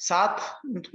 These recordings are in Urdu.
7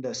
10।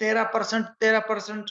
13%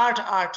8-8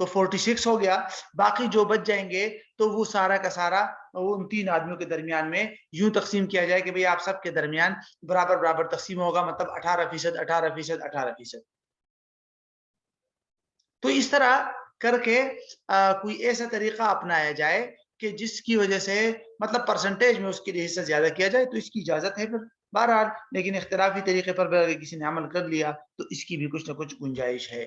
تو 46 ہو گیا. باقی جو بچ جائیں گے تو وہ سارا کا سارا وہ ان 3 آدمیوں کے درمیان میں یوں تقسیم کیا جائے کہ بھئی آپ سب کے درمیان برابر برابر تقسیم ہوگا, مطلب 18%, 18%, 18%. تو اس طرح کر کے کوئی ایسا طریقہ اپنایا جائے کہ جس کی وجہ سے مطلب پرسنٹیج میں اس کے لیے حصہ زیادہ کیا جائے, تو اس کی اجازت ہے پھر بہرحال. لیکن اختلافی طریقے پر اگر کسی نے عمل کر لیا تو اس کی بھی کچھ نہ کچھ گنجائش ہے.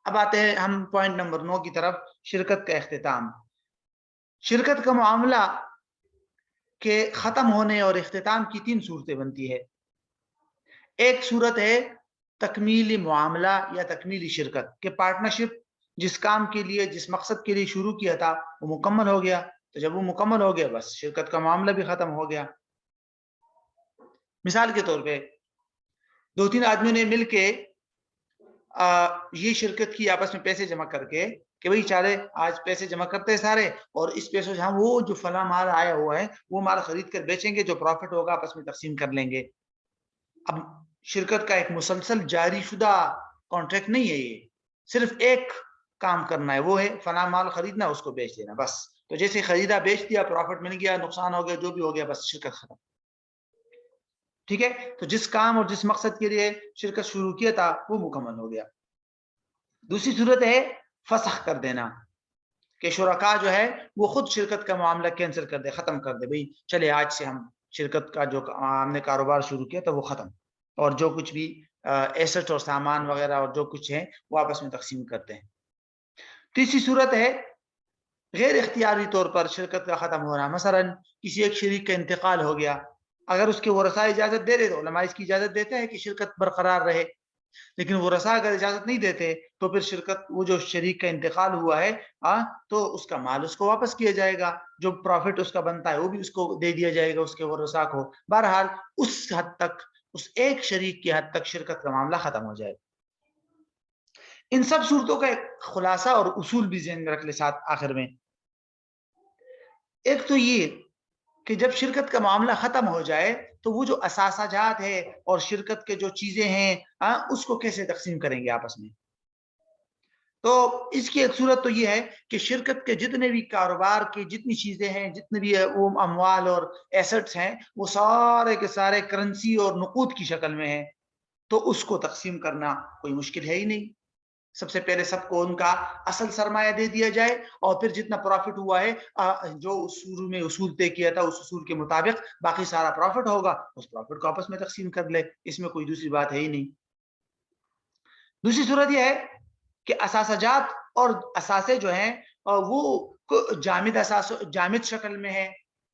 اب آتے ہیں ہم پوائنٹ نمبر 9 کی طرف, شرکت کا اختتام. شرکت کا معاملہ کے ختم ہونے اور اختتام کی 3 صورتیں بنتی ہے. ایک صورت ہے تکمیلی معاملہ یا تکمیلی شرکت, کہ پارٹنرشپ جس کام کے لیے جس مقصد کے لیے شروع کیا تھا وہ مکمل ہو گیا. تو جب وہ مکمل ہو گیا بس شرکت کا معاملہ بھی ختم ہو گیا. مثال کے طور پہ 2-3 آدمیوں نے مل کے یہ شرکت کی آپس میں پیسے جمع کر کے کہ بھئی چارے آج پیسے جمع کرتے ہیں سارے, اور اس پیسوں سے ہم وہ جو فلاں مال آیا ہوا ہے وہ مال خرید کر بیچیں گے, جو پروفٹ ہوگا آپس میں تقسیم کر لیں گے. اب شرکت کا ایک مسلسل جاری شدہ کانٹریکٹ نہیں ہے, یہ صرف ایک کام کرنا ہے, وہ ہے فلاں مال خریدنا اس کو بیچ دینا بس. تو جیسے خریدا بیچ دیا, پروفٹ مل گیا, نقصان ہو گیا, جو بھی ہو گیا, بس شرکت ختم. ٹھیک ہے, تو جس کام اور جس مقصد کے لیے شرکت شروع کیا تھا وہ مکمل ہو گیا. دوسری صورت ہے فسخ کر دینا, کہ شرکا جو ہے وہ خود شرکت کا معاملہ کینسل کر دے, ختم کر دے, بھئی چلے آج سے ہم شرکت کا جو ہم نے کاروبار شروع کیا تھا وہ ختم, اور جو کچھ بھی ایسٹ اور سامان وغیرہ اور جو کچھ ہے وہ آپس میں تقسیم کرتے ہیں. تیسری صورت ہے غیر اختیاری طور پر شرکت کا ختم ہونا. مثلا کسی ایک شریک کا انتقال ہو گیا, اگر اس کے ورثاء اجازت دے دے تو علماء اس کی اجازت دیتے ہیں کہ شرکت برقرار رہے, لیکن ورثاء اگر اجازت نہیں دیتے تو پھر شرکت, وہ جو شریک کا انتقال ہوا ہے تو اس کا مال اس کو واپس کیا جائے گا, جو پروفٹ اس کا بنتا ہے وہ بھی اس کو دے دیا جائے گا اس کے ورثاء کو. بہرحال اس حد تک, اس ایک شریک کی حد تک شرکت کا معاملہ ختم ہو جائے. ان سب صورتوں کا ایک خلاصہ اور اصول بھی ذہن میں رکھ لے ساتھ آخر میں. ایک تو یہ کہ جب شرکت کا معاملہ ختم ہو جائے تو وہ جو اثاثہ جات ہے اور شرکت کے جو چیزیں ہیں اس کو کیسے تقسیم کریں گے آپس میں. تو اس کی ایک صورت تو یہ ہے کہ شرکت کے جتنے بھی کاروبار کی جتنی چیزیں ہیں, جتنے بھی وہ اموال اور ایسٹس ہیں, وہ سارے کے سارے کرنسی اور نقود کی شکل میں ہیں, تو اس کو تقسیم کرنا کوئی مشکل ہے ہی نہیں. سب سے پہلے سب کو ان کا اصل سرمایہ دے دیا جائے, اور پھر جتنا پروفٹ ہوا ہے جو شروع میں اصول طے کیا تھا اس اصول کے مطابق باقی سارا پروفٹ ہوگا, اس پروفٹ کو آپس میں تقسیم کر لے. اس میں کوئی دوسری بات ہے ہی نہیں. دوسری صورت یہ ہے کہ اثاثہ جات اور اثاثے جو ہیں وہ جامد شکل میں ہے,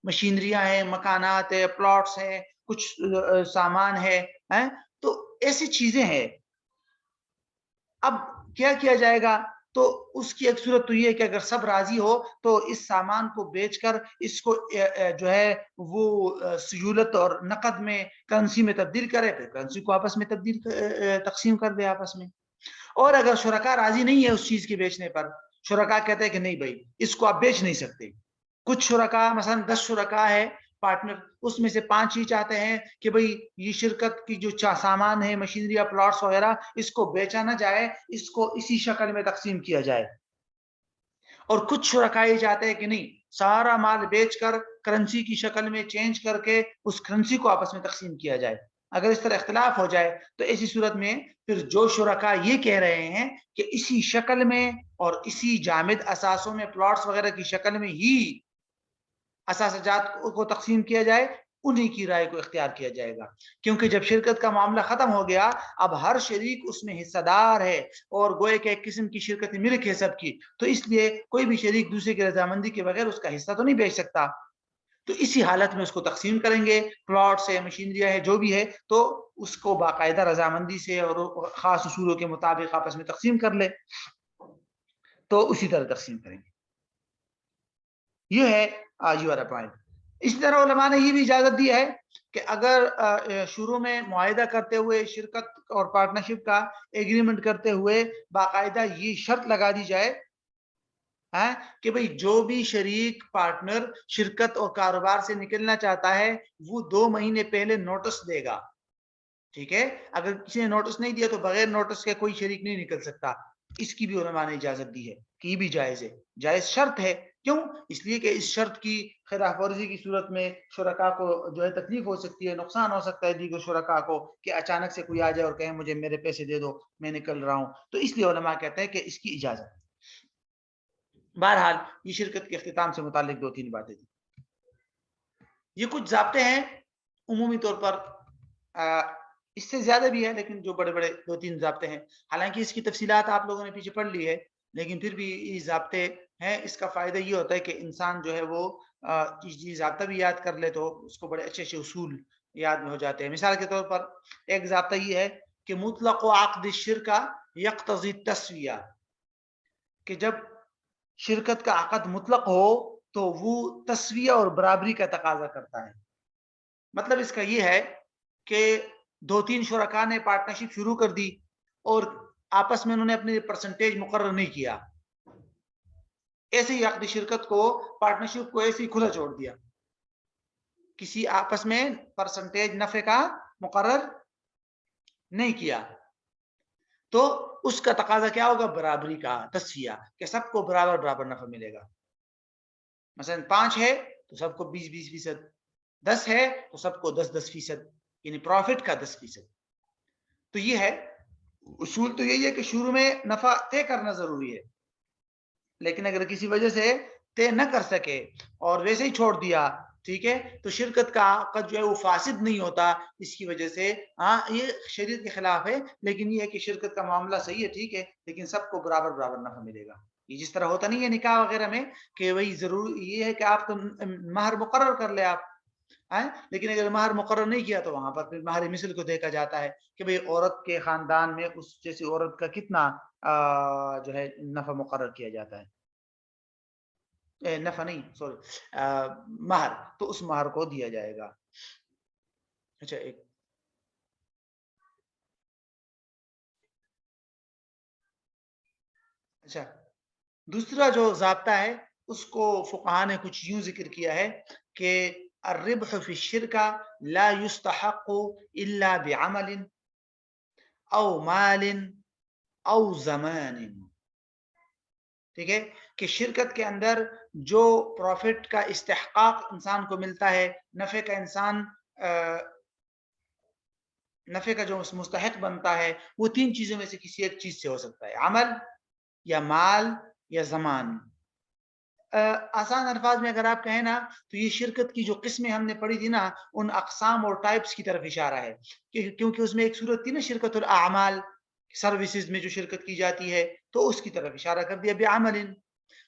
مشینریاں ہیں, مکانات ہیں, پلاٹس ہیں, کچھ سامان ہے, تو ایسی چیزیں ہیں. اب کیا کیا جائے گا؟ تو اس کی ایک صورت تو یہ ہے کہ اگر سب راضی ہو تو اس سامان کو بیچ کر اس کو جو ہے وہ سہولت اور نقد میں کرنسی میں تبدیل کرے, پھر کرنسی کو آپس میں تقسیم کر دے آپس میں. اور اگر شرکا راضی نہیں ہے اس چیز کے بیچنے پر, شرکا کہتے ہیں کہ نہیں بھائی اس کو آپ بیچ نہیں سکتے. کچھ شرکا مثلا 10 شرکا ہے پارٹنر, اس میں سے 5 ہی چاہتے ہیں کہ بھئی یہ شرکت کی جو سامان ہے, مشینری یا پلاٹس وغیرہ, اس کو بیچا نہ جائے, اس کو اسی شکل میں تقسیم کیا جائے. اور کچھ شرکا یہ چاہتے ہیں کہ نہیں, سارا مال بیچ کر کرنسی کی شکل میں چینج کر کے اس کرنسی کو آپس میں تقسیم کیا جائے. اگر اس طرح اختلاف ہو جائے تو ایسی صورت میں پھر جو شرکا یہ کہہ رہے ہیں کہ اسی شکل میں اور اسی جامد اثاثوں میں, پلاٹس وغیرہ کی شکل میں ہی اثاثہ جات کو تقسیم کیا جائے, انہی کی رائے کو اختیار کیا جائے گا. کیونکہ جب شرکت کا معاملہ ختم ہو گیا, اب ہر شریک اس میں حصہ دار ہے, اور گوئے کہ ایک قسم کی شرکت ملک ہے سب کی, تو اس لیے کوئی بھی شریک دوسرے کی رضامندی کے بغیر اس کا حصہ تو نہیں بیچ سکتا. تو اسی حالت میں اس کو تقسیم کریں گے, پلاٹس ہے, مشینریاں ہے, جو بھی ہے, تو اس کو باقاعدہ رضامندی سے اور خاص اصولوں کے مطابق آپس میں تقسیم کر لے, تو اسی طرح تقسیم کریں گے. یہ ہے یہ والا پوائنٹ. اسی طرح علماء نے یہ بھی اجازت دی ہے کہ اگر شروع میں معاہدہ کرتے ہوئے شرکت اور پارٹنرشپ کا ایگریمنٹ کرتے ہوئے باقاعدہ یہ شرط لگا دی جائے کہ بھئی جو بھی شریک پارٹنر شرکت اور کاروبار سے نکلنا چاہتا ہے وہ 2 مہینے پہلے نوٹس دے گا. ٹھیک ہے, اگر کسی نے نوٹس نہیں دیا تو بغیر نوٹس کے کوئی شریک نہیں نکل سکتا. اس کی بھی علماء نے اجازت دی ہے کہ یہ بھی جائز ہے، جائز شرط ہے. کیوں؟ اس لیے کہ اس شرط کی خلاف ورزی کی صورت میں شرکاء کو جو ہے تکلیف ہو سکتی ہے، نقصان ہو سکتا ہے دیگر شرکاء کو، کہ اچانک سے کوئی آ جائے اور کہے مجھے میرے پیسے دے دو میں نکل رہا ہوں. تو اس لیے علماء کہتے ہیں کہ اس کی اجازت. بہرحال یہ شرکت کے اختتام سے متعلق 2-3 باتیں تھیں. یہ کچھ ضابطے ہیں عمومی طور پر، اس سے زیادہ بھی ہے لیکن جو بڑے بڑے 2-3 ضابطے ہیں، حالانکہ اس کی تفصیلات آپ لوگوں نے پیچھے پڑھ لی ہے، لیکن پھر بھی یہ ضابطے ہیں. اس کا فائدہ یہ ہوتا ہے کہ انسان جو ہے وہ یہ ضابطہ بھی یاد کر لے تو اس کو بڑے اچھے اصول یاد میں ہو جاتے ہیں. مثال کے طور پر ایک ضابطہ یہ ہے کہ مطلق عقد الشرکہ یقتضی التسویہ، کہ جب شرکت کا عقد مطلق ہو تو وہ تسویہ اور برابری کا تقاضا کرتا ہے. مطلب اس کا یہ ہے کہ 2-3 شرکاء نے پارٹنرشپ شروع کر دی اور آپس میں انہوں نے اپنے پرسنٹیج مقرر نہیں کیا، ایسے ہی عقد شرکت کو پارٹنرشپ کو ایسے ہی کھلا چھوڑ دیا، کسی آپس میں پرسنٹیج نفع کا مقرر نہیں کیا، تو اس کا تقاضا کیا ہوگا؟ برابری کا، تسویہ، کہ سب کو برابر برابر نفع ملے گا. مثلا 5 ہے تو سب کو 20-20%، 10 ہے تو سب کو 10-10%، یعنی پروفٹ کا 10%. تو یہ ہے اصول. تو یہی ہے کہ شروع میں نفع طے کرنا ضروری ہے، لیکن اگر کسی وجہ سے طے نہ کر سکے اور ویسے ہی چھوڑ دیا، ٹھیک ہے، تو شرکت کا عقد جو ہے وہ فاسد نہیں ہوتا. اس کی وجہ سے ہاں یہ شریعت کے خلاف ہے، لیکن یہ ہے کہ شرکت کا معاملہ صحیح ہے، ٹھیک ہے، لیکن سب کو برابر برابر نفع ملے گا. یہ جس طرح ہوتا نہیں ہے نکاح وغیرہ میں کہ وہی ضرور یہ ہے کہ آپ تو مہر مقرر کر لے آپ، لیکن اگر مہر مقرر نہیں کیا تو وہاں پر پھر مہر مثل کو دیکھا جاتا ہے کہ بھئی عورت کے خاندان میں اس جیسی عورت کا کتنا جو ہے نفع مقرر کیا جاتا ہے، نفع نہیں سوری مہر، تو اس مہر کو دیا جائے گا. اچھا اچھا دوسرا جو ضابطہ ہے اس کو فقہاء نے کچھ یوں ذکر کیا ہے کہ الربح فی الشرکہ لا یستحق الا بعمل او مال او زمان. ٹھیک ہے، کہ شرکت کے اندر جو پروفٹ کا استحقاق انسان کو ملتا ہے، نفع کا انسان نفع کا جو مستحق بنتا ہے، وہ 3 چیزوں میں سے کسی ایک چیز سے ہو سکتا ہے، عمل یا مال یا زمان. آسان الفاظ میں اگر آپ کہیں نا تو یہ شرکت کی جو قسمیں ہم نے پڑھی تھی نا، ان اقسام اور ٹائپس کی طرف اشارہ ہے، کیونکہ اس میں ایک صورت تھی نا شرکت الاعمال، سروسز میں جو شرکت کی جاتی ہے، تو اس کی طرف اشارہ کر دیا بعمل.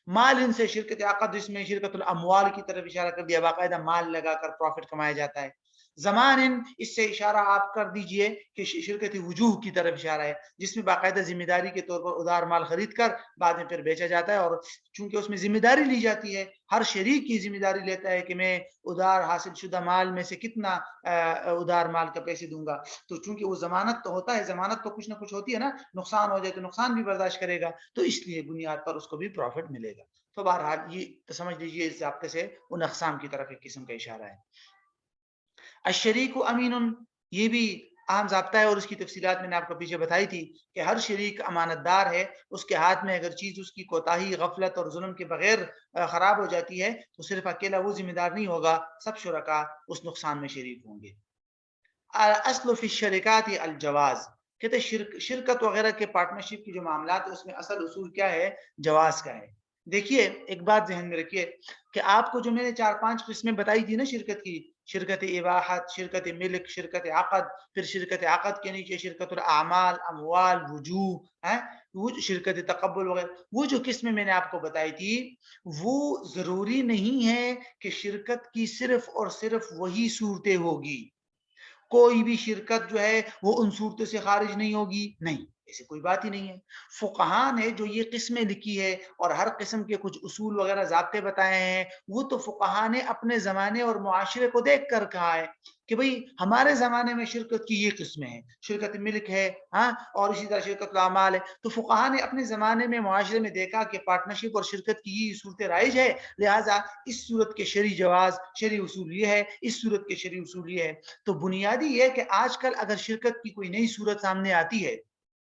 مال سے شرکت عقد، اس میں شرکت الاموال کی طرف اشارہ کر دیا، باقاعدہ مال لگا کر پروفٹ کمایا جاتا ہے. زمان اس سے اشارہ آپ کر دیجئے کہ شرکت وجوہ کی طرف اشارہ ہے، جس میں باقاعدہ ذمہ داری کے طور پر ادھار مال خرید کر بعد میں پھر بیچا جاتا ہے، اور چونکہ اس میں ذمہ داری لی جاتی ہے، ہر شریک کی ذمہ داری لیتا ہے کہ میں ادھار حاصل شدہ مال میں سے کتنا ادھار مال کا پیسے دوں گا. تو چونکہ وہ ضمانت تو ہوتا ہے، ضمانت تو کچھ نہ کچھ ہوتی ہے نا، نقصان ہو جائے تو نقصان بھی برداشت کرے گا، تو اس لیے بنیاد پر اس کو بھی پروفٹ ملے گا. تو بہرحال یہ تو سمجھ لیجیے اس ضابطے سے ان اقسام کی طرف ایک قسم کا اشارہ ہے. الشریک امین، یہ بھی اہم ضابطہ ہے اور اس کی تفصیلات میں نے آپ کو پیچھے بتائی تھی کہ ہر شریک امانت دار ہے، اس کے ہاتھ میں اگر چیز اس کی کوتاہی، غفلت اور ظلم کے بغیر خراب ہو جاتی ہے تو صرف اکیلا وہ ذمہ دار نہیں ہوگا، سب شرکاء اس نقصان میں شریک ہوں گے. اصل فی الشرکات الجواز، کہتے شرکت وغیرہ کے پارٹنرشپ کی جو معاملات ہے اس میں اصل اصول کیا ہے؟ جواز کا ہے. دیکھیے ایک بات ذہن میں رکھیے کہ آپ کو جو میں نے 4-5 قسمیں بتائی تھی نا شرکت کی، شرکت اباحت، شرکت ملک، شرکت عقد، پھر شرکت عقد کے نیچے شرکت الاعمال، اموال، وجوہ، وہ شرکت تقبل وغیرہ، وہ جو قسمیں میں نے آپ کو بتائی تھی، وہ ضروری نہیں ہے کہ شرکت کی صرف اور صرف وہی صورتیں ہوگی. کوئی بھی شرکت جو ہے وہ ان صورتوں سے خارج نہیں ہوگی، نہیں، ایسی کوئی بات ہی نہیں ہے. فقہاء نے جو یہ قسمیں لکھی ہے اور ہر قسم کے کچھ اصول وغیرہ ضابطے بتائے ہیں، وہ تو فقہاء نے اپنے زمانے اور معاشرے کو دیکھ کر کہا ہے کہ بھئی ہمارے زمانے میں شرکت کی یہ قسمیں ہیں، شرکت ملک ہے، اور اسی طرح شرکت الاعمال ہے. تو فقہاء نے اپنے زمانے میں معاشرے میں دیکھا کہ پارٹنرشپ اور شرکت کی یہ صورتیں رائج ہے، لہٰذا اس صورت کے شرعی جواز، شرعی اصول یہ ہے، اس صورت کے شرعی اصول یہ ہے. تو بنیادی یہ ہے کہ آج کل اگر شرکت کی کوئی نئی صورت سامنے آتی ہے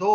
2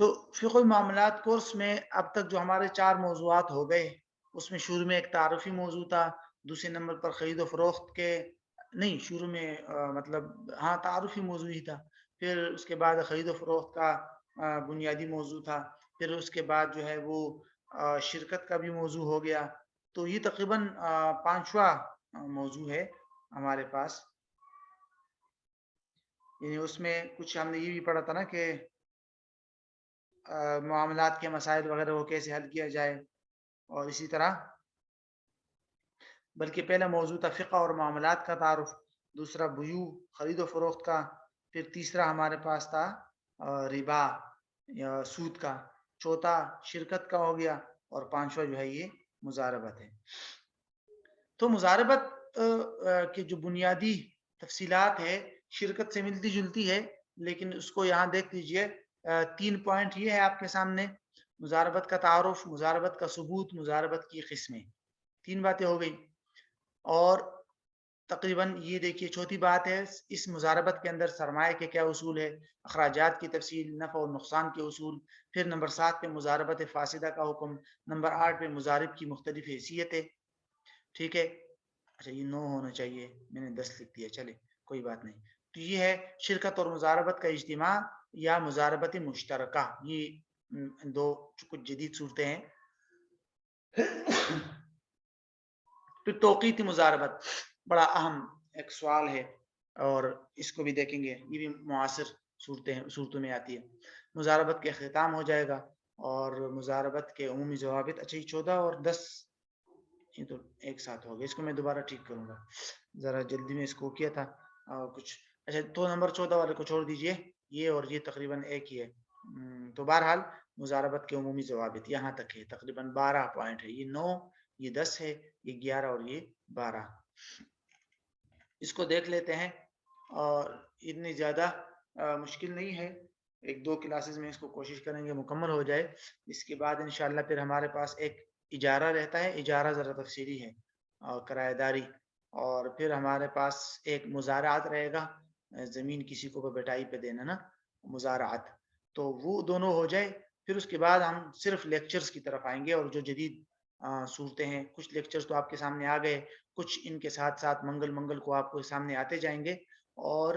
تو فقہ معاملات کورس میں اب تک جو ہمارے 4 موضوعات ہو گئے، اس میں شروع میں ایک تعارفی موضوع تھا، دوسرے نمبر پر خرید و فروخت کے نہیں شروع میں مطلب ہاں تعارفی موضوع ہی تھا، پھر اس کے بعد خرید و فروخت کا بنیادی موضوع تھا، پھر اس کے بعد جو ہے وہ شرکت کا بھی موضوع ہو گیا، تو یہ تقریباً 5واں موضوع ہے ہمارے پاس. یعنی اس میں کچھ ہم نے یہ بھی پڑھا تھا نا کہ معاملات کے مسائل وغیرہ وہ کیسے حل کیا جائے، اور اسی طرح بلکہ پہلا موضوع تھا فقہ اور معاملات کا تعارف، دوسرا بیوع خرید و فروخت کا، پھر تیسرا ہمارے پاس تھا ربا یا سود کا، چوتھا شرکت کا ہو گیا، اور 5واں جو ہے یہ مزاربت ہے. تو مزاربت کی جو بنیادی تفصیلات ہے شرکت سے ملتی جلتی ہے، لیکن اس کو یہاں دیکھ لیجئے 3 پوائنٹ یہ ہے آپ کے سامنے: مزاربت کا تعارف، مزاربت کا ثبوت، مزاربت کی قسمیں. 3 باتیں ہو گئی. اور تقریباً یہ دیکھیے چوتھی بات ہے، اس مزاربت کے اندر سرمایہ کے کیا اصول ہے، اخراجات کی تفصیل، نفع و نقصان کے اصول. پھر نمبر 7 پہ مزاربت فاسدہ کا حکم، نمبر 8 پہ مزارب کی مختلف حیثیتیں. ٹھیک ہے، اچھا یہ 9 ہونا چاہیے، میں نے 10 لکھ دیا، چلے کوئی بات نہیں. تو یہ ہے شرکت اور مزاربت کا اجتماع یا مزاربت مشترکہ، یہ 2 کچھ جدید صورتیں ہیں. پھر توقیتی مزاربت بڑا اہم ایک سوال ہے، اور اس کو بھی دیکھیں گے، یہ بھی معاصر صورتوں میں آتی ہے. مزاربت کے اختتام ہو جائے گا، اور مزاربت کے عمومی ضوابط. اچھا یہ 14 اور 10 یہ تو ایک ساتھ ہو گیا، اس کو میں دوبارہ ٹھیک کروں گا، ذرا جلدی میں اس کو کیا تھا کچھ. اچھا تو نمبر 14 والے کو چھوڑ دیجئے، یہ اور یہ تقریباً ایک ہی ہے. تو بہرحال مزاربت کے عمومی ضوابط یہاں تک ہے، تقریباً 12 پوائنٹ ہے، یہ 9 یہ 10 ہے، یہ 11 اور یہ 12. اس کو دیکھ لیتے ہیں، اور اتنی زیادہ مشکل نہیں ہے، 1-2 کلاسز میں اس کو کوشش کریں گے مکمل ہو جائے. اس کے بعد انشاءاللہ پھر ہمارے پاس ایک اجارہ رہتا ہے، اجارہ ذرا تفصیلی ہے، اور کرایہ داری. اور پھر ہمارے پاس ایک مزارعات رہے گا، زمین کسی کو بٹائی پہ دینا نا، مزارعات. تو وہ دونوں ہو جائے، پھر اس کے بعد ہم صرف لیکچرز کی طرف آئیں گے، اور جو جدید صورتیں ہیں. کچھ لیکچرز تو آپ کے سامنے آ گئے، کچھ ان کے ساتھ ساتھ منگل کو آپ کو سامنے آتے جائیں گے. اور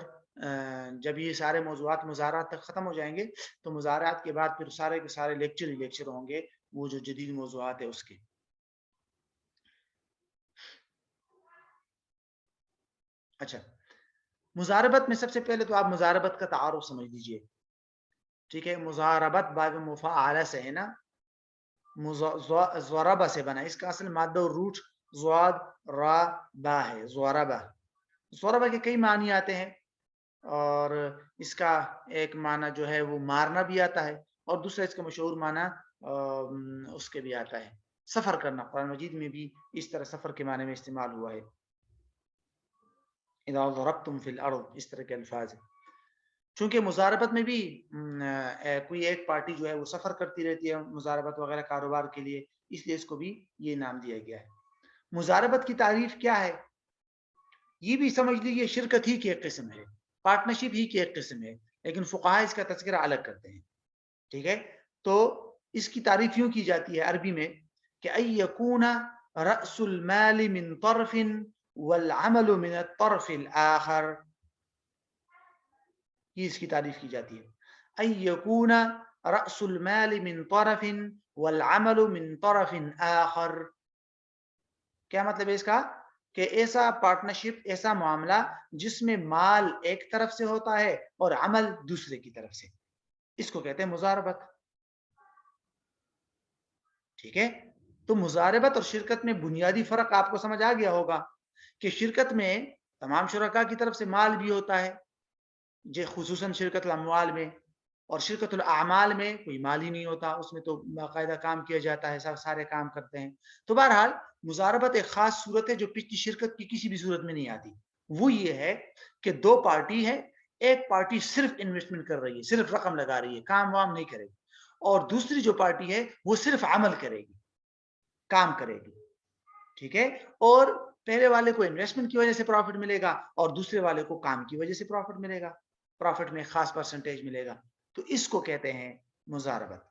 جب یہ سارے موضوعات مزارعات تک ختم ہو جائیں گے تو مزارعات کے بعد پھر سارے کے سارے لیکچر ہی لیکچر ہوں گے وہ جو جدید موضوعات ہیں اس کے. اچھا مزاربت میں سب سے پہلے تو آپ مزاربت کا تعارف سمجھ لیجئے. ٹھیک ہے، مزاربت باب مفاعلہ سے ہے نا، ضربہ سے بنا، اس کا اصل مادہ اور روٹ ضاد را با ہے، ضربہ. ضربہ کے کئی معنی آتے ہیں، اور اس کا ایک معنی جو ہے وہ مارنا بھی آتا ہے، اور دوسرا اس کا مشہور معنی اس کے بھی آتا ہے سفر کرنا. قرآن مجید میں بھی اس طرح سفر کے معنی میں استعمال ہوا ہے، اذا ضربتم فی الارض، اس طرح کے الفاظ ہیں. چونکہ مزاربت میں بھی کوئی ایک پارٹی جو ہے وہ سفر کرتی رہتی ہے مزاربت وغیرہ کاروبار کے لیے، اس لیے اس کو بھی یہ نام دیا گیا ہے. مزاربت کی تعریف کیا ہے؟ یہ بھی سمجھ لیجیے شرکت ہی کی ایک قسم ہے، پارٹنرشپ ہی کی ایک قسم ہے، لیکن فقہاء اس کا تذکرہ الگ کرتے ہیں. ٹھیک ہے، تو اس کی تعریف یوں کی جاتی ہے عربی میں کہ ان یکون رأس المال من طرف والعمل من الطرف الآخر. یہ اس کی تعریف کی جاتی ہے، ان یکون رأس المال من طرف والعمل من طرف آخر. کیا مطلب ہے اس کا؟ کہ ایسا پارٹنرشپ، ایسا معاملہ جس میں مال ایک طرف سے ہوتا ہے اور عمل دوسرے کی طرف سے، اس کو کہتے ہیں مزاربت. ٹھیک ہے، تو مزاربت اور شرکت میں بنیادی فرق آپ کو سمجھ آ گیا ہوگا کہ شرکت میں تمام شرکاء کی طرف سے مال بھی ہوتا ہے، خصوصاً شرکت الاموال میں، اور شرکت الاعمال میں کوئی مال ہی نہیں ہوتا، اس میں تو باقاعدہ کام کیا جاتا ہے، سارے کام کرتے ہیں. تو بہرحال مزاربت ایک خاص صورت ہے جو پچھلی شرکت کی کسی بھی صورت میں نہیں آتی. وہ یہ ہے کہ 2 پارٹی ہے، ایک پارٹی صرف انویسٹمنٹ کر رہی ہے، صرف رقم لگا رہی ہے، کام وام نہیں کرے گی، اور دوسری جو پارٹی ہے وہ صرف عمل کرے گی، کام کرے گی. ٹھیک ہے، اور پہلے والے کو انویسٹمنٹ کی وجہ سے پروفٹ ملے گا، اور دوسرے والے کو کام کی وجہ سے پروفٹ ملے گا، پروفٹ میں خاص پرسنٹیج ملے گا. تو اس کو کہتے ہیں مزاربت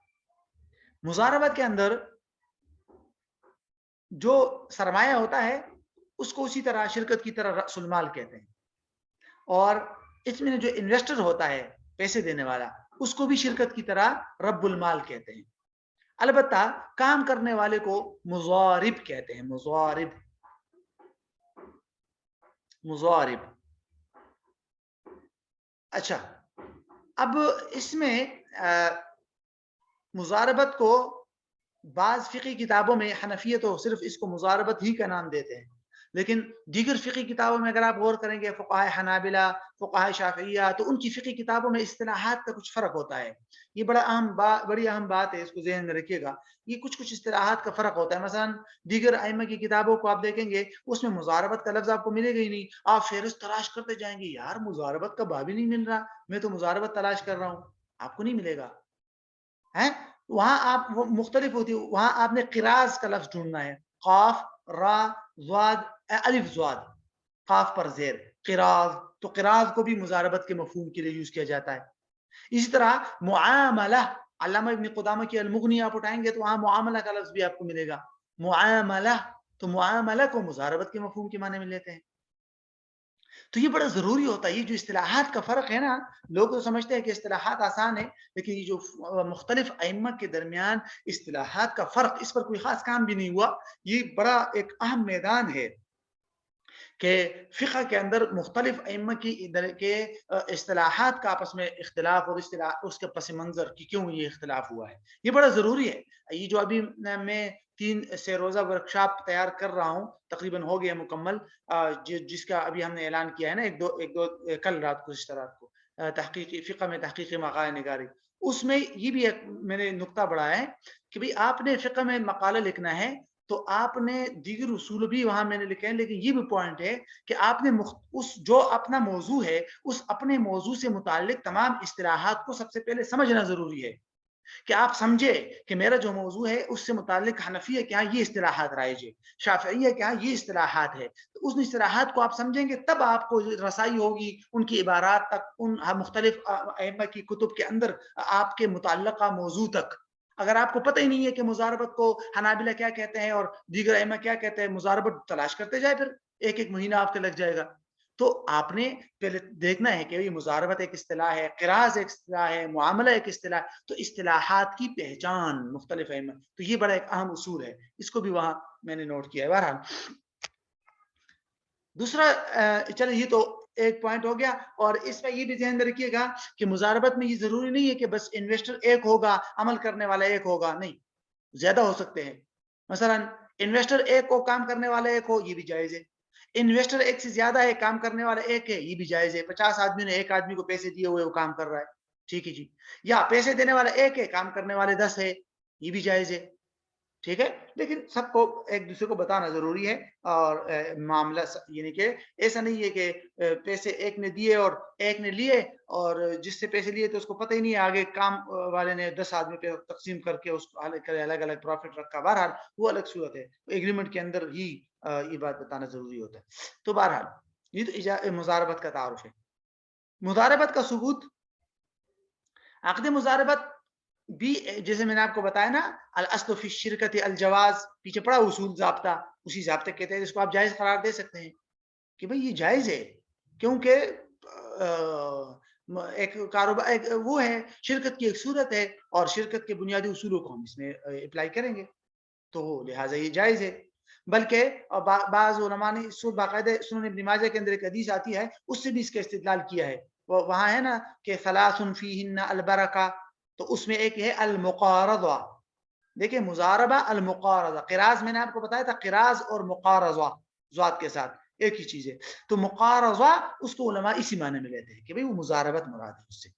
کے اندر جو سرمایہ ہوتا ہے اس کو اسی طرح شرکت کی طرح رأس المال کہتے ہیں، اور اس میں جو انویسٹر ہوتا ہے پیسے دینے والا اس کو بھی شرکت کی طرح رب المال کہتے ہیں. البتہ کام کرنے والے کو مضارب کہتے ہیں. مضارب. اچھا، اب اس میں مضاربت کو بعض فقہی کتابوں میں حنفیہ تو صرف اس کو مضاربت ہی کا نام دیتے ہیں، لیکن دیگر فقہی کتابوں میں اگر آپ غور کریں گے، فقہاء حنابلہ، فقہاء شافعیہ، تو ان کی فقہی کتابوں میں اصطلاحات کا کچھ فرق ہوتا ہے. یہ بڑی اہم بات ہے، اس کو ذہن میں رکھیے گا. یہ کچھ اصطلاحات کا فرق ہوتا ہے. مثلا دیگر ائمہ کی کتابوں کو آپ دیکھیں گے، اس میں مضاربت کا لفظ آپ کو ملے گا ہی نہیں. آپ فہرست تلاش کرتے جائیں گے، یار مضاربت کا باب ہی نہیں مل رہا، میں تو مضاربت تلاش کر رہا ہوں، آپ کو نہیں ملے گا. وہاں آپ مختلف ہوتی ہے. وہاں آپ نے قراض کا لفظ ڈھونڈنا ہے، قاف را ضاد الف ضاد، قاف پر زیر، قراض. تو قراض کو بھی مضاربت کے مفہوم کے لیے یوز کیا جاتا ہے. اسی طرح معاملہ، علامہ ابن قدامہ کی المغنی آپ اٹھائیں گے تو وہاں معاملہ کا لفظ بھی آپ کو ملے گا، معاملہ. تو معاملہ کو مضاربت کے مفہوم کے معنی میں لیتے ہیں. تو یہ بڑا ضروری ہوتا ہے. یہ جو اصطلاحات کا فرق ہے نا، لوگ تو سمجھتے ہیں کہ اصطلاحات آسان ہے، لیکن یہ جو مختلف ائمہ کے درمیان اصطلاحات کا فرق، اس پر کوئی خاص کام بھی نہیں ہوا. یہ بڑا ایک اہم میدان ہے کہ فقہ کے اندر مختلف ائمہ کے اصطلاحات کا آپس میں اختلاف، اور اس کے پس منظر کہ کیوں یہ اختلاف ہوا ہے، یہ بڑا ضروری ہے. یہ جو ابھی میں 3 سے روزہ ورکشاپ تیار کر رہا ہوں، تقریباً ہو گیا مکمل، جس کا ابھی ہم نے اعلان کیا ہے نا، ایک دو کل رات کو، گزشتہ رات کو، تحقیقی فقہ میں تحقیقی مقالہ نگاری. اس میں یہ بھی ایک میں نے نقطہ بڑھایا ہے کہ بھئی آپ نے فقہ میں مقالہ لکھنا ہے تو آپ نے دیگر اصول بھی وہاں میں نے لکھے ہیں، لیکن یہ بھی پوائنٹ ہے کہ آپ نے اس جو اپنا موضوع ہے، اس اپنے موضوع سے متعلق تمام اصطلاحات کو سب سے پہلے سمجھنا ضروری ہے، کہ آپ سمجھے کہ میرا جو موضوع ہے اس سے متعلق حنفیہ کے ہاں یہ اصطلاحات رائج ہے، شافعیہ کے ہاں یہ اصطلاحات ہے. تو اس اصطلاحات کو آپ سمجھیں گے تب آپ کو رسائی ہوگی ان کی عبارات تک، ان مختلف ائمہ کی کتب کے اندر آپ کے متعلقہ موضوع تک. اگر آپ کو پتہ ہی نہیں ہے کہ مضاربت کو حنابلہ کیا کہتے ہیں اور دیگر ائمہ کیا کہتے ہیں، مضاربت تلاش کرتے جائے، پھر ایک مہینہ آپ کے لگ جائے گا. تو آپ نے پہلے دیکھنا ہے کہ یہ مضاربت ایک اصطلاح ہے، قراض ایک اصطلاح ہے، معاملہ ایک اصطلاح ہے. تو اصطلاحات کی پہچان مختلف ائمہ، تو یہ بڑا ایک اہم اصول ہے، اس کو بھی وہاں میں نے نوٹ کیا ہے. بہرحال دوسرا، چلے یہ تو ایک پوائنٹ ہو گیا. اور اس میں یہ بھی ذہن میں رکھیے گا کہ مضاربت میں یہ ضروری نہیں ہے کہ بس انویسٹر ایک ہوگا، عمل کرنے والا ایک ہوگا، نہیں، زیادہ ہو سکتے ہیں. مثلا انویسٹر ایک ہو، کام کرنے والا ایک ہو، یہ بھی جائز ہے. انویسٹر ایک سے زیادہ ہے، کام کرنے والا ایک ہے، یہ بھی جائز ہے. 50 آدمی نے ایک آدمی کو پیسے دیے ہوئے وہ کام کر رہا ہے، ٹھیک ہے جی. یا پیسے دینے والا ایک ہے، کام کرنے والے 10 ہے، یہ بھی جائز ہے، ٹھیک ہے. لیکن سب کو ایک دوسرے کو بتانا ضروری ہے. اور معاملہ یعنی کہ ایسا نہیں ہے کہ پیسے ایک نے دیے اور ایک نے لیے، اور جس سے پیسے لیے تو اس کو پتہ ہی نہیں ہے، آگے کام والے نے 10 آدمی پہ تقسیم کر کے اس کو الگ الگ پروفٹ رکھا. بہرحال وہ الگ صورت ہے، ایگریمنٹ کے اندر ہی یہ بات بتانا ضروری ہوتا ہے. تو بہرحال یہ تو مضاربت کا تعارف ہے. مضاربت کا ثبوت، عقد مضاربت بھی جیسے میں نے آپ کو بتایا نا، الاصل فی الشرکت الجواز، پیچھے پڑا اصول ضابطہ، اسی ضابطے کہتے ہیں جس کو آپ جائز قرار دے سکتے ہیں کہ بھئی یہ جائز ہے، کیونکہ ایک کاروبار وہ ہے، شرکت کی ایک صورت ہے، اور شرکت کے بنیادی اصولوں کو ہم اس میں اپلائی کریں گے، تو لہٰذا یہ جائز ہے. بلکہ بعض علماء نے اس کو باقاعدہ سنن ابن ماجہ کے اندر ایک حدیث آتی ہے، اس سے بھی اس کا استدلال کیا ہے. وہاں ہے نا کہ ثلاث فیہن البرکہ، تو اس میں ایک ہے المقارضہ. دیکھیں مضاربہ، المقارضہ، قراض میں نے آپ کو بتایا تھا، قراض اور مقارضہ ذات کے ساتھ ایک ہی چیز ہے. تو مقارضہ اس کو علماء اسی معنی میں لیتے ہیں کہ بھئی وہ مضاربت مراد ہے اس سے،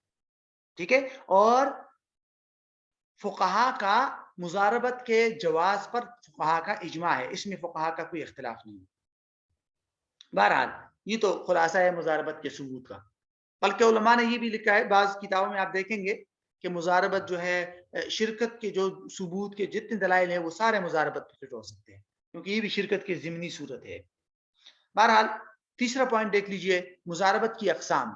ٹھیک ہے. اور فقہا کا مضاربت کے جواز پر فقہا کا اجماع ہے، اس میں فقہا کا کوئی اختلاف نہیں. بہرحال یہ تو خلاصہ ہے مضاربت کے ثبوت کا. بلکہ علماء نے یہ بھی لکھا ہے، بعض کتابوں میں آپ دیکھیں گے کہ مضاربت جو ہے، شرکت کے جو ثبوت کے جتنے دلائل ہیں وہ سارے مضاربت پہ فٹ ہو سکتے ہیں، کیونکہ یہ بھی شرکت کی ضمنی صورت ہے. بہرحال تیسرا پوائنٹ دیکھ لیجئے، مضاربت کی اقسام.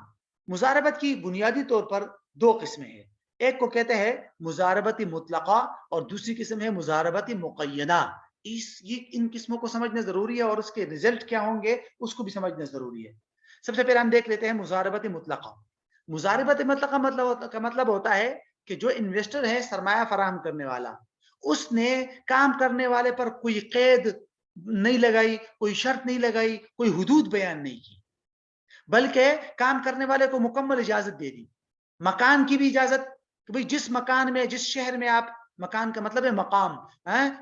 مضاربت کی بنیادی طور پر 2 قسمیں ہیں. ایک کو کہتے ہیں مضاربتی مطلقہ اور دوسری قسم ہے مضاربتی مقیدہ. ان قسموں کو سمجھنا ضروری ہے اور اس کے ریزلٹ کیا ہوں گے اس کو بھی سمجھنا ضروری ہے. سب سے پہلے ہم دیکھ لیتے ہیں مضاربت مطلقہ. مضاربت مطلقہ کا مطلب ہوتا ہے کہ جو انویسٹر ہے سرمایہ فراہم کرنے والا, اس نے کام کرنے والے پر کوئی قید نہیں لگائی, کوئی شرط نہیں لگائی, کوئی حدود بیان نہیں کی, بلکہ کام کرنے والے کو مکمل اجازت دے دی. مکان کی بھی اجازت کہ بھئی جس مکان میں جس شہر میں آپ, مکان کا مطلب ہے مقام,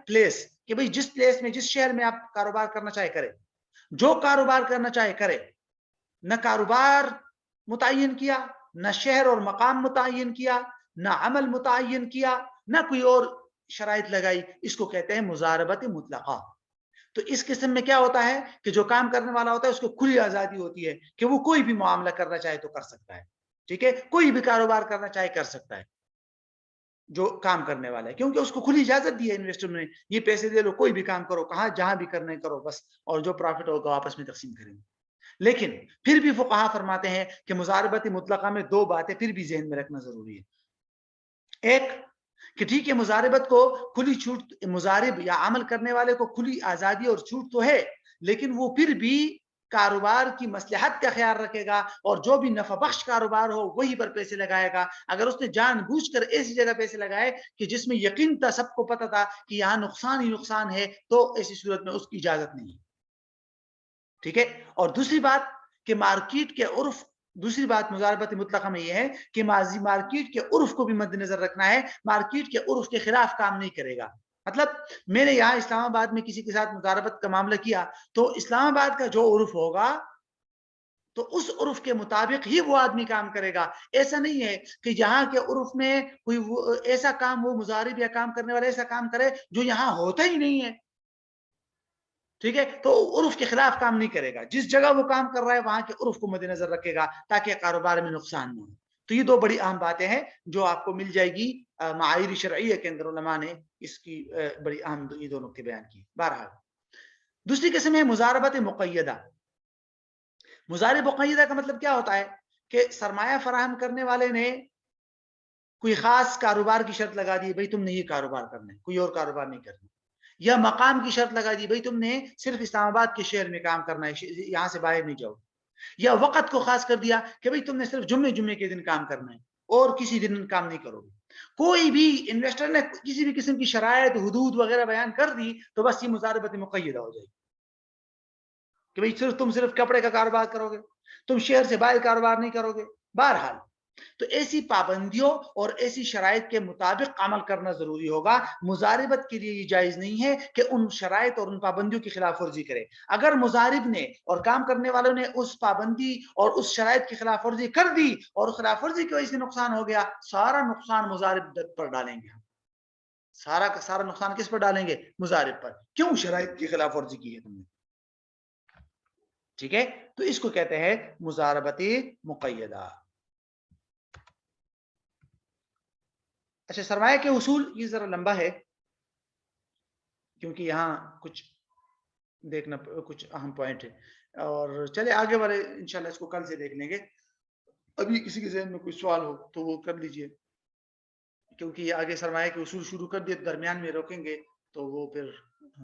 پلیس, کہ بھئی جس پلیس میں جس شہر میں آپ کاروبار کرنا چاہے کرے, جو کاروبار کرنا چاہے کرے. نہ کاروبار متعین کیا, نہ شہر اور مقام متعین کیا, نہ عمل متعین کیا, نہ کوئی اور شرائط لگائی. اس کو کہتے ہیں مضاربت مطلقہ. تو اس قسم میں کیا ہوتا ہے کہ جو کام کرنے والا ہوتا ہے اس کو کھلی آزادی ہوتی ہے کہ وہ کوئی بھی معاملہ کرنا چاہے تو کر سکتا ہے. ٹھیک ہے, کوئی بھی کاروبار کرنا چاہے کر سکتا ہے جو کام کرنے والا ہے, کیونکہ اس کو کھلی اجازت دی ہے انویسٹر نے, یہ پیسے دے لو, کوئی بھی کام کرو, کہاں جہاں بھی کرنے کرو بس, اور جو پروفٹ ہوگا آپس میں تقسیم کریں گے. لیکن پھر بھی فقہا فرماتے ہیں کہ مضاربت مطلقہ میں دو باتیں پھر بھی ذہن میں رکھنا ضروری ہے. ایک کہ ٹھیک ہے مضاربت کو کھلی چھوٹ, مضارب یا عمل کرنے والے کو کھلی آزادی اور چھوٹ تو ہے, لیکن وہ پھر بھی کاروبار کی مصلحت کا خیال رکھے گا اور جو بھی نفع بخش کاروبار ہو وہی پر پیسے لگائے گا. اگر اس نے جان بوجھ کر ایسی جگہ پیسے لگائے کہ جس میں یقین تھا, سب کو پتا تھا کہ یہاں نقصان ہی نقصان ہے, تو ایسی صورت میں اس کی اجازت نہیں ہے. ٹھیک ہے. اور دوسری بات کہ مارکیٹ کے عرف, دوسری بات مضاربت مطلقہ میں یہ ہے کہ مارکیٹ کے عرف کو بھی مد نظر رکھنا ہے. مارکیٹ کے عرف کے خلاف کام نہیں کرے گا. مطلب میں نے یہاں اسلام آباد میں کسی کے ساتھ مضاربت کا معاملہ کیا, تو اسلام آباد کا جو عرف ہوگا تو اس عرف کے مطابق ہی وہ آدمی کام کرے گا. ایسا نہیں ہے کہ یہاں کے عرف میں کوئی ایسا کام, وہ مضارب یا کام کرنے والا ایسا کام کرے جو یہاں ہوتا ہی نہیں ہے. ٹھیک ہے, تو عرف کے خلاف کام نہیں کرے گا. جس جگہ وہ کام کر رہا ہے وہاں کے عرف کو مد نظر رکھے گا تاکہ کاروبار میں نقصان نہ ہو. تو یہ دو بڑی اہم باتیں ہیں جو آپ کو مل جائے گی معایر شرعیہ کے اندر. علماء نے اس کی بڑی اہم یہ دو نقطے بیان کی. بہرحال دوسری قسم ہے مضاربت مقیدہ. مضارب مقیدہ کا مطلب کیا ہوتا ہے کہ سرمایہ فراہم کرنے والے نے کوئی خاص کاروبار کی شرط لگا دی, بھئی تم نے یہ کاروبار کرنا ہے, کوئی اور کاروبار نہیں کرنا. یا مقام کی شرط لگا دی, بھئی تم نے صرف اسلام آباد کے شہر میں کام کرنا ہے, یہاں سے باہر نہیں جاؤ. یا وقت کو خاص کر دیا کہ بھئی تم نے صرف جمعے کے دن کام کرنا ہے اور کسی دن کام نہیں کرو گے. کوئی بھی انویسٹر نے کسی بھی قسم کی شرائط, حدود وغیرہ بیان کر دی تو بس یہ مضاربت مقیدہ ہو جائے گی کہ بھئی تم صرف کپڑے کا کاروبار کرو گے, تم شہر سے باہر کاروبار نہیں کرو گے. بہرحال تو ایسی پابندیوں اور ایسی شرائط کے مطابق عمل کرنا ضروری ہوگا. مضاربت کے لیے یہ جائز نہیں ہے کہ ان شرائط اور ان پابندیوں کی خلاف ورزی کرے. اگر مضارب نے اور کام کرنے والوں نے اس پابندی اور اس شرائط کی خلاف ورزی کر دی اور خلاف ورزی کی وجہ سے نقصان ہو گیا, سارا نقصان مضارب پر ڈالیں گے. سارا کا سارا نقصان کس پر ڈالیں گے؟ مضارب پر. کیوں؟ شرائط کی خلاف ورزی کی ہے تم نے. ٹھیک ہے, تو اس کو کہتے ہیں مضاربت مقیدہ. اچھا, سرمایہ کے اصول یہ ذرا لمبا ہے کیونکہ یہاں کچھ دیکھنا, کچھ اہم پوائنٹ ہے, اور چلے آگے والے انشاءاللہ اس کو کل سے دیکھ لیں گے. ابھی کسی کے ذہن میں کوئی سوال ہو تو وہ کر لیجئے, کیونکہ یہ آگے سرمایہ کے اصول شروع کر دیے, درمیان میں روکیں گے تو وہ پھر